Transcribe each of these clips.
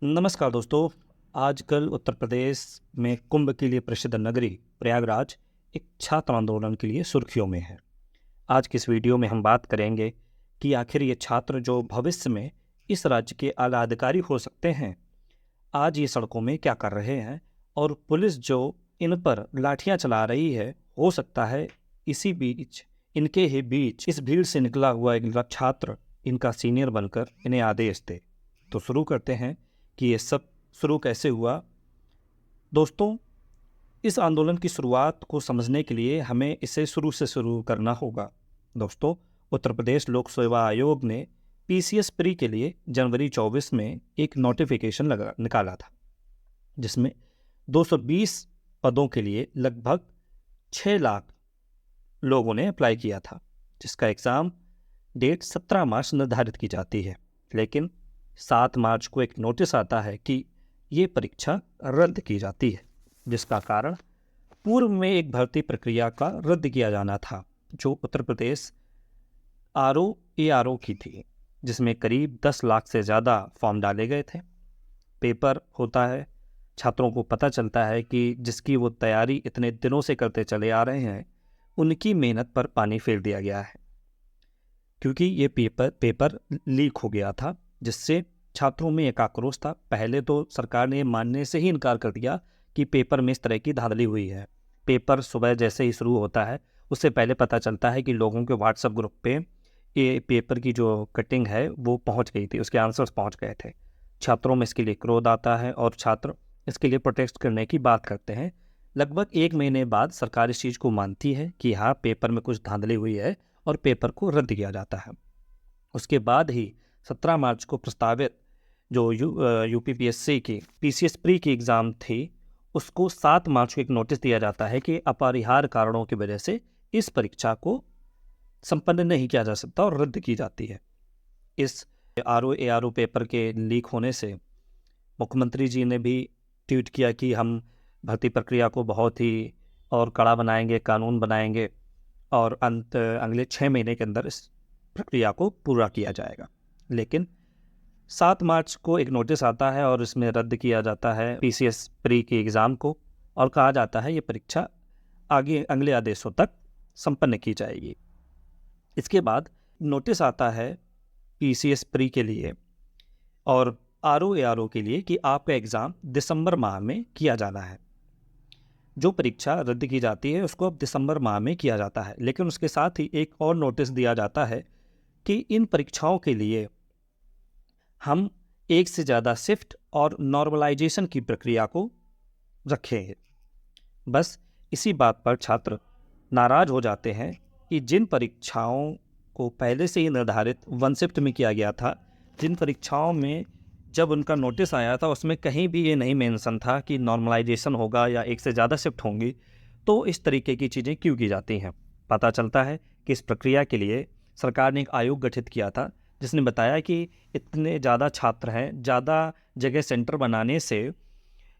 नमस्कार दोस्तों। आजकल उत्तर प्रदेश में कुंभ के लिए प्रसिद्ध नगरी प्रयागराज एक छात्र आंदोलन के लिए सुर्खियों में है। आज की इस वीडियो में हम बात करेंगे कि आखिर ये छात्र जो भविष्य में इस राज्य के आला अधिकारी हो सकते हैं, आज ये सड़कों में क्या कर रहे हैं और पुलिस जो इन पर लाठियां चला रही है, हो सकता है इसी बीच इनके ही बीच इस भीड़ से निकला हुआ एक छात्र इनका सीनियर बनकर इन्हें आदेश दे। तो शुरू करते हैं कि ये सब शुरू कैसे हुआ। दोस्तों, इस आंदोलन की शुरुआत को समझने के लिए हमें इसे शुरू से शुरू करना होगा। दोस्तों, उत्तर प्रदेश लोक सेवा आयोग ने पीसीएस प्री के लिए जनवरी 24 में एक नोटिफिकेशन निकाला था, जिसमें 220 पदों के लिए लगभग 6 लाख लोगों ने अप्लाई किया था, जिसका एग्ज़ाम डेट 17 मार्च निर्धारित की जाती है। लेकिन 7 मार्च को एक नोटिस आता है कि ये परीक्षा रद्द की जाती है, जिसका कारण पूर्व में एक भर्ती प्रक्रिया का रद्द किया जाना था, जो उत्तर प्रदेश ARO की थी, जिसमें करीब 10 लाख से ज़्यादा फॉर्म डाले गए थे। पेपर होता है, छात्रों को पता चलता है कि जिसकी वो तैयारी इतने दिनों से करते चले आ रहे हैं, उनकी मेहनत पर पानी फेर दिया गया है, क्योंकि ये पेपर लीक हो गया था, जिससे छात्रों में एक आक्रोश था। पहले तो सरकार ने मानने से ही इनकार कर दिया कि पेपर में इस तरह की धांधली हुई है। पेपर सुबह जैसे ही शुरू होता है, उससे पहले पता चलता है कि लोगों के व्हाट्सएप ग्रुप पे ये पेपर की जो कटिंग है वो पहुंच गई थी, उसके आंसर्स पहुंच गए थे। छात्रों में इसके लिए क्रोध आता है और छात्र इसके लिए प्रोटेस्ट करने की बात करते हैं। लगभग 1 महीने बाद सरकार इस चीज़ को मानती है कि हाँ, पेपर में कुछ धांधली हुई है और पेपर को रद्द किया जाता है। उसके बाद ही 17 मार्च को प्रस्तावित जो यूपीपीएससी की पीसीएस प्री की एग्ज़ाम थी, उसको 7 मार्च को एक नोटिस दिया जाता है कि अपरिहार्य कारणों की वजह से इस परीक्षा को संपन्न नहीं किया जा सकता और रद्द की जाती है। इस ARO पेपर के लीक होने से मुख्यमंत्री जी ने भी ट्वीट किया कि हम भर्ती प्रक्रिया को बहुत ही और कड़ा बनाएंगे, कानून बनाएंगे और अगले 6 महीने के अंदर इस प्रक्रिया को पूरा किया जाएगा। लेकिन 7 मार्च को एक नोटिस आता है और इसमें रद्द किया जाता है पीसीएस प्री की एग्ज़ाम को और कहा जाता है ये परीक्षा आगे अगले आदेशों तक संपन्न की जाएगी। इसके बाद नोटिस आता है पीसीएस प्री के लिए और ARO के लिए कि आपका एग्ज़ाम दिसंबर माह में किया जाना है। जो परीक्षा रद्द की जाती है उसको अब दिसंबर माह में किया जाता है। लेकिन उसके साथ ही एक और नोटिस दिया जाता है कि इन परीक्षाओं के लिए हम एक से ज़्यादा शिफ्ट और नॉर्मलाइजेशन की प्रक्रिया को रखेंगे। बस इसी बात पर छात्र नाराज़ हो जाते हैं कि जिन परीक्षाओं को पहले से ही निर्धारित 1 शिफ्ट में किया गया था, जिन परीक्षाओं में जब उनका नोटिस आया था उसमें कहीं भी ये नहीं मेंशन था कि नॉर्मलाइजेशन होगा या एक से ज़्यादा शिफ्ट होंगी, तो इस तरीके की चीज़ें क्यों की जाती हैं। पता चलता है कि इस प्रक्रिया के लिए सरकार ने एक आयोग गठित किया था, जिसने बताया कि इतने ज़्यादा छात्र हैं, ज़्यादा जगह सेंटर बनाने से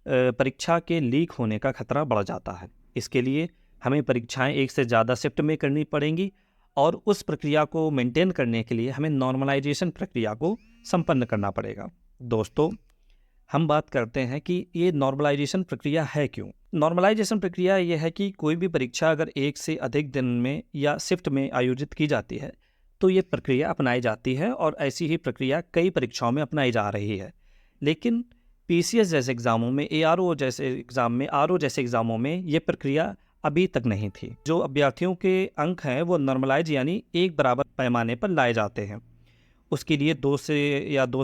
परीक्षा के लीक होने का खतरा बढ़ जाता है। इसके लिए हमें परीक्षाएं एक से ज़्यादा शिफ्ट में करनी पड़ेंगी और उस प्रक्रिया को मेंटेन करने के लिए हमें नॉर्मलाइजेशन प्रक्रिया को संपन्न करना पड़ेगा। दोस्तों, हम बात करते हैं कि ये नॉर्मलाइजेशन प्रक्रिया है क्यों। नॉर्मलाइजेशन प्रक्रिया ये है कि कोई भी परीक्षा अगर एक से अधिक दिन में या शिफ्ट में आयोजित की जाती है तो ये प्रक्रिया अपनाई जाती है और ऐसी ही प्रक्रिया कई परीक्षाओं में अपनाई जा रही है। लेकिन पीसीएस जैसे एग्ज़ामों में, ARO जैसे एग्ज़ामों में ये प्रक्रिया अभी तक नहीं थी। जो अभ्यर्थियों के अंक हैं वो नॉर्मलाइज यानी एक बराबर पैमाने पर लाए जाते हैं। उसके लिए 2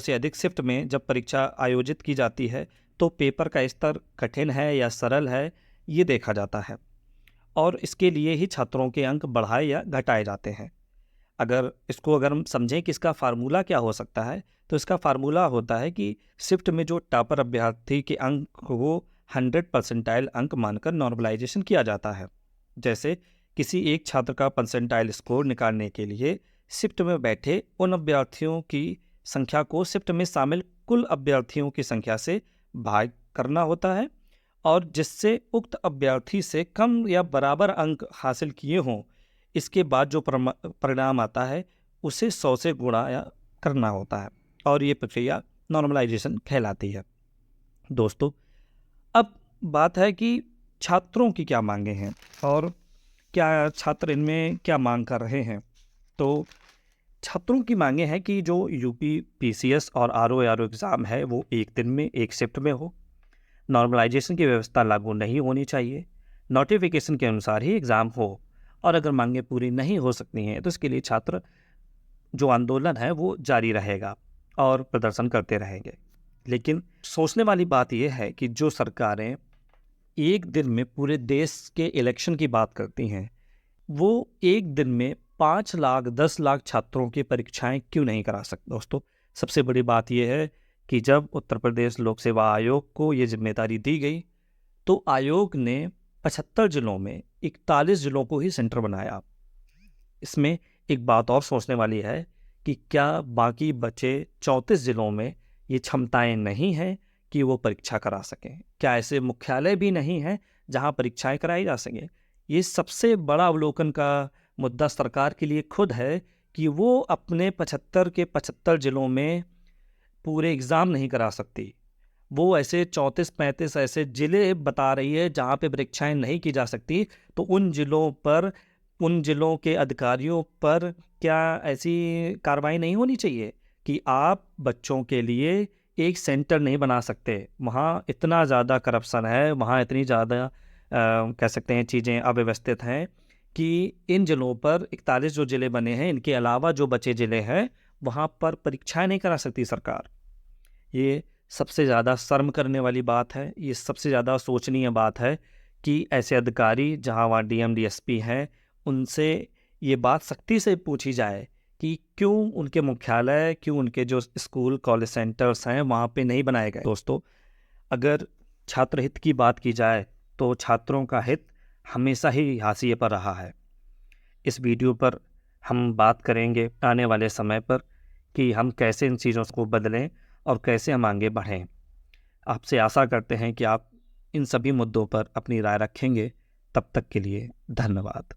से अधिक शिफ्ट में जब परीक्षा आयोजित की जाती है तो पेपर का स्तर कठिन है या सरल है, ये देखा जाता है और इसके लिए ही छात्रों के अंक बढ़ाए या घटाए जाते हैं। अगर हम समझें कि इसका फार्मूला क्या हो सकता है, तो इसका फार्मूला होता है कि शिफ्ट में जो टॉपर अभ्यर्थी के अंक को 100 परसेंटाइल अंक मानकर नॉर्मलाइजेशन किया जाता है। जैसे किसी एक छात्र का परसेंटाइल स्कोर निकालने के लिए शिफ्ट में बैठे उन अभ्यर्थियों की संख्या को शिफ्ट में शामिल कुल अभ्यर्थियों की संख्या से भाग करना होता है और जिससे उक्त अभ्यर्थी से कम या बराबर अंक हासिल किए हों, इसके बाद जो परिणाम आता है उसे 100 से गुणा करना होता है और ये प्रक्रिया नॉर्मलाइजेशन कहलाती है। दोस्तों, अब बात है कि छात्रों की क्या मांगे हैं और क्या छात्र इनमें क्या मांग कर रहे हैं। तो छात्रों की मांगे हैं कि जो यूपी पीसीएस और आरओ एग्ज़ाम है वो एक दिन में एक शिफ्ट में हो, नॉर्मलाइजेशन की व्यवस्था लागू नहीं होनी चाहिए, नोटिफिकेशन के अनुसार ही एग्ज़ाम हो, और अगर मांगें पूरी नहीं हो सकती हैं तो इसके लिए छात्र जो आंदोलन है वो जारी रहेगा और प्रदर्शन करते रहेंगे। लेकिन सोचने वाली बात यह है कि जो सरकारें एक दिन में पूरे देश के इलेक्शन की बात करती हैं, वो एक दिन में 5 लाख 10 लाख छात्रों की परीक्षाएं क्यों नहीं करा सकते। दोस्तों, सबसे बड़ी बात यह है कि जब उत्तर प्रदेश लोक सेवा आयोग को ये जिम्मेदारी दी गई तो आयोग ने 75 जिलों में 41 जिलों को ही सेंटर बनाया। इसमें एक बात और सोचने वाली है कि क्या बाकी बचे 34 जिलों में ये क्षमताएं नहीं हैं कि वो परीक्षा करा सकें? क्या ऐसे मुख्यालय भी नहीं हैं जहां परीक्षाएं कराई जा सकें? ये सबसे बड़ा अवलोकन का मुद्दा सरकार के लिए खुद है कि वो अपने 75 के 75 जिलों में पूरे एग्ज़ाम नहीं करा सकती। वो ऐसे 34-35 ऐसे ज़िले बता रही है जहाँ पे परीक्षाएं नहीं की जा सकती। तो उन ज़िलों के अधिकारियों पर क्या ऐसी कार्रवाई नहीं होनी चाहिए कि आप बच्चों के लिए एक सेंटर नहीं बना सकते? वहाँ इतना ज़्यादा करप्शन है, वहाँ इतनी ज़्यादा कह सकते हैं चीज़ें अव्यवस्थित हैं कि इन ज़िलों पर 41 जो ज़िले बने हैं, इनके अलावा जो बचे ज़िले हैं वहाँ पर परीक्षाएं नहीं करा सकती सरकार। ये सबसे ज़्यादा शर्म करने वाली बात है, ये सबसे ज़्यादा सोचनीय बात है कि ऐसे अधिकारी जहाँ वहाँ डीएम डीएसपी हैं, उनसे ये बात सख्ती से पूछी जाए कि क्यों उनके मुख्यालय, क्यों उनके जो स्कूल कॉलेज सेंटर्स हैं वहाँ पे नहीं बनाए गए। दोस्तों, अगर छात्र हित की बात की जाए तो छात्रों का हित हमेशा ही हाशिए पर रहा है। इस वीडियो पर हम बात करेंगे आने वाले समय पर कि हम कैसे इन चीज़ों को बदलें और कैसे हम आगे बढ़ें। आपसे आशा करते हैं कि आप इन सभी मुद्दों पर अपनी राय रखेंगे। तब तक के लिए धन्यवाद।